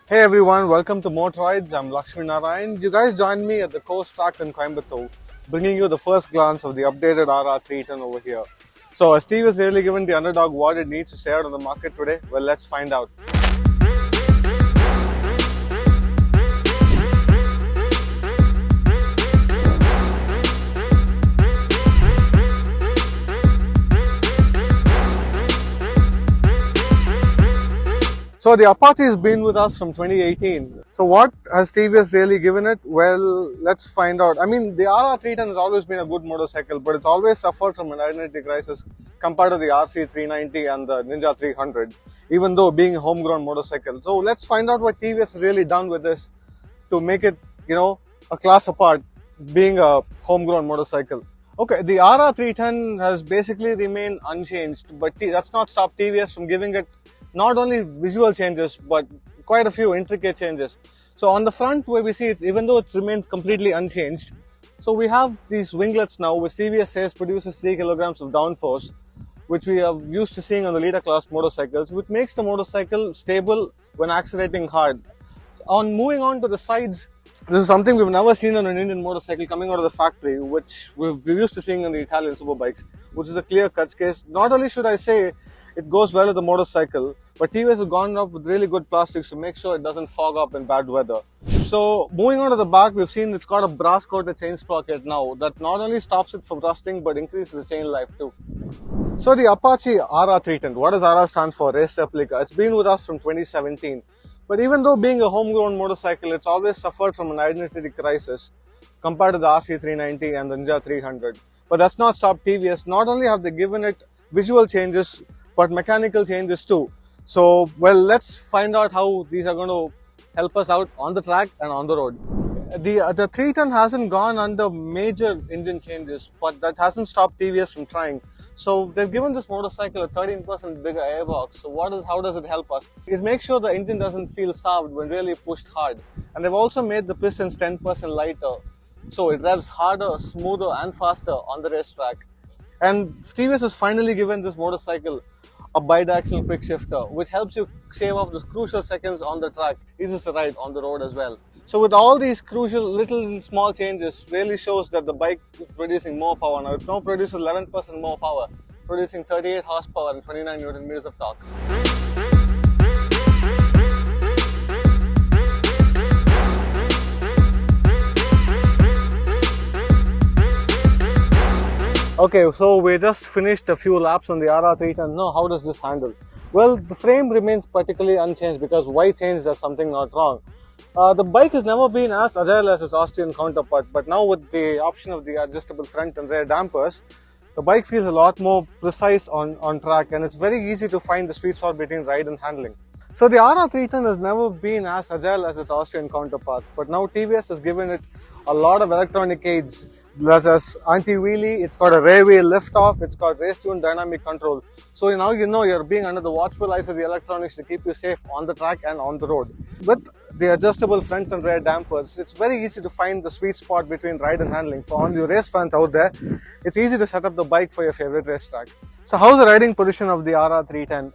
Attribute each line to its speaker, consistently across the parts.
Speaker 1: Hey everyone, welcome to Motoroids. I'm Lakshmi Narayan. You guys joined me at the coast track in Coimbatore, bringing you the first glance of the updated RR 310 over here. So, has TVS really given the underdog what it needs to stay out on the market today? Well, let's find out. So the Apache has been with us from 2018. So what has TVS really given it? Well, let's find out. I mean, the RR 310 has always been a good motorcycle, but it's always suffered from an identity crisis compared to the RC 390 and the Ninja 300, even though being a homegrown motorcycle. So let's find out what TVS has really done with this to make it, a class apart, being a homegrown motorcycle. Okay, the RR 310 has basically remained unchanged, but that's not stopped TVS from giving it not only visual changes but quite a few intricate changes. So on the front where we see it, even though it remains completely unchanged, so we have these winglets now which TVS says produces 3 kilograms of downforce, which we are used to seeing on the leader class motorcycles, which makes the motorcycle stable when accelerating hard. On moving on to the sides, this is something we've never seen on an Indian motorcycle coming out of the factory, which we're used to seeing on the Italian superbikes, which is a clear-cut case. Not only should I say it goes well with the motorcycle, but TVS has gone up with really good plastics to make sure it doesn't fog up in bad weather. So moving on to the back, we've seen it's got a brass coated chain sprocket now that not only stops it from rusting but increases the chain life too. So the Apache RR 310, what does RR stand for? Race Replica. It's been with us from 2017. But even though being a homegrown motorcycle, it's always suffered from an identity crisis compared to the RC 390 and the Ninja 300. But that's not stopped TVS. Not only have they given it visual changes, but mechanical changes too. So, well, let's find out how these are going to help us out on the track and on the road. The 310 hasn't gone under major engine changes, but that hasn't stopped TVS from trying. So they've given this motorcycle a 13% bigger airbox. So how does it help us? It makes sure the engine doesn't feel starved when really pushed hard. And they've also made the pistons 10% lighter. So it revs harder, smoother and faster on the racetrack. And TVS has finally given this motorcycle a bidirectional quick shifter, which helps you shave off those crucial seconds on the track, eases the ride on the road as well. So with all these crucial little small changes, really shows that the bike is producing more power. Now it now produces 11% more power, producing 38 horsepower and 29 Newton meters of torque. Okay, so we just finished a few laps on the RR 310. Now, how does this handle? Well, the frame remains particularly unchanged because why change? That's something not wrong. The bike has never been as agile as its Austrian counterpart, but now with the option of the adjustable front and rear dampers, the bike feels a lot more precise on track, and it's very easy to find the sweet spot between ride and handling. So the RR 310 has never been as agile as its Austrian counterparts, but now TVS has given it a lot of electronic aids. As anti-wheelie, it's got a rear wheel lift-off, it's got race-tuned dynamic control. So now you know you're being under the watchful eyes of the electronics to keep you safe on the track and on the road. With the adjustable front and rear dampers, it's very easy to find the sweet spot between ride and handling. For all you race fans out there, it's easy to set up the bike for your favorite racetrack. So how's the riding position of the RR 310?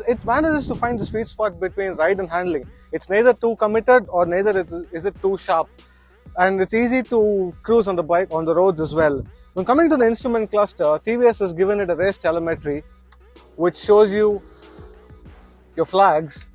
Speaker 1: It manages to find the sweet spot between ride and handling. It's neither too committed or neither is it too sharp. And it's easy to cruise on the bike on the roads as well. When coming to the instrument cluster, TVS has given it a race telemetry which shows you your flags.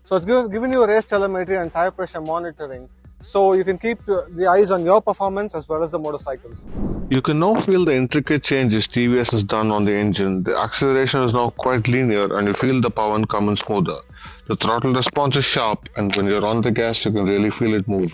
Speaker 1: So it's given you a race telemetry and tire pressure monitoring, so you can keep the eyes on your performance as well as the motorcycles.
Speaker 2: You can now feel the intricate changes TVS has done on the engine. The acceleration is now quite linear and you feel the power coming smoother. The throttle response is sharp, and when you're on the gas you can really feel it move.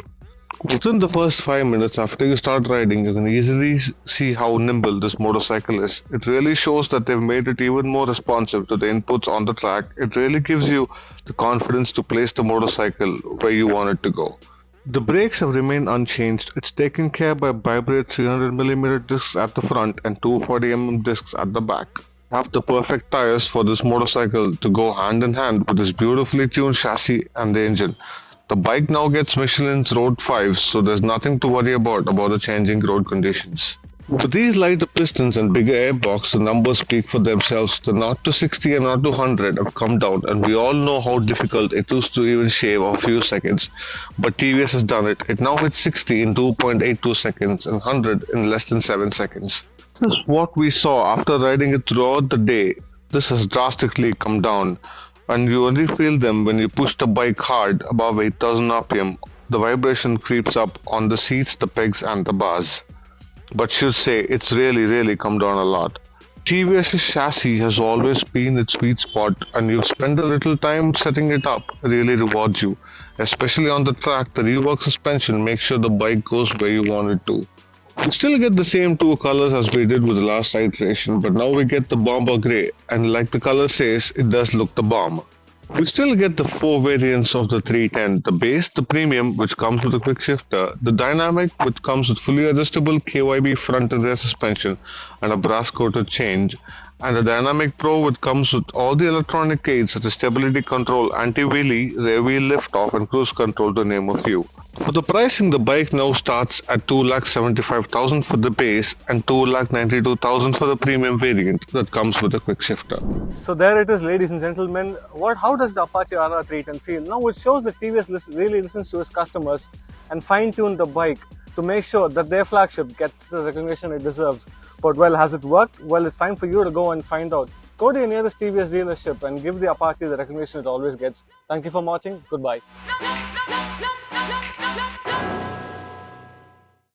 Speaker 2: Within the first 5 minutes after you start riding, you can easily see how nimble this motorcycle is. It really shows that they've made it even more responsive to the inputs on the track. It really gives you the confidence to place the motorcycle where you want it to go. The brakes have remained unchanged. It's taken care by vibrate 300mm discs at the front and 240mm discs at the back. Have the perfect tires for this motorcycle to go hand in hand with this beautifully tuned chassis and the engine. The bike now gets Michelin's Road 5s, so there's nothing to worry about the changing road conditions. With these lighter pistons and bigger airbox, the numbers speak for themselves. The 0 to 60 and 0 to 100 have come down, and we all know how difficult it is to even shave a few seconds. But TVS has done it. It now hits 60 in 2.82 seconds and 100 in less than 7 seconds. This is what we saw after riding it throughout the day. This has drastically come down, and you only feel them when you push the bike hard above 8000 RPM. The vibration creeps up on the seats, the pegs, and the bars. But should say it's really come down a lot. TVS's chassis has always been its sweet spot, and you spend a little time setting it up really rewards you. Especially on the track, the rework suspension makes sure the bike goes where you want it to. We still get the same two colors as we did with the last iteration, but now we get the bomber grey, and like the color says, it does look the bomb. We still get the four variants of the 310, the base, the premium, which comes with a quick shifter, the dynamic, which comes with fully adjustable KYB front and rear suspension and a brass coated change, and the dynamic pro, which comes with all the electronic aids such as stability control, anti-wheelie, rear wheel lift-off and cruise control to name a few. For the pricing, the bike now starts at 2,75,000 for the base and 2,92,000 for the premium variant that comes with a quick shifter.
Speaker 1: So there it is, ladies and gentlemen. How does the Apache RR 310 feel? Now it shows that TVS really listens to its customers and fine-tune the bike to make sure that their flagship gets the recognition it deserves. But well, has it worked? Well, it's time for you to go and find out. Go to your nearest TVS dealership and give the Apache the recognition it always gets. Thank you for watching. Goodbye.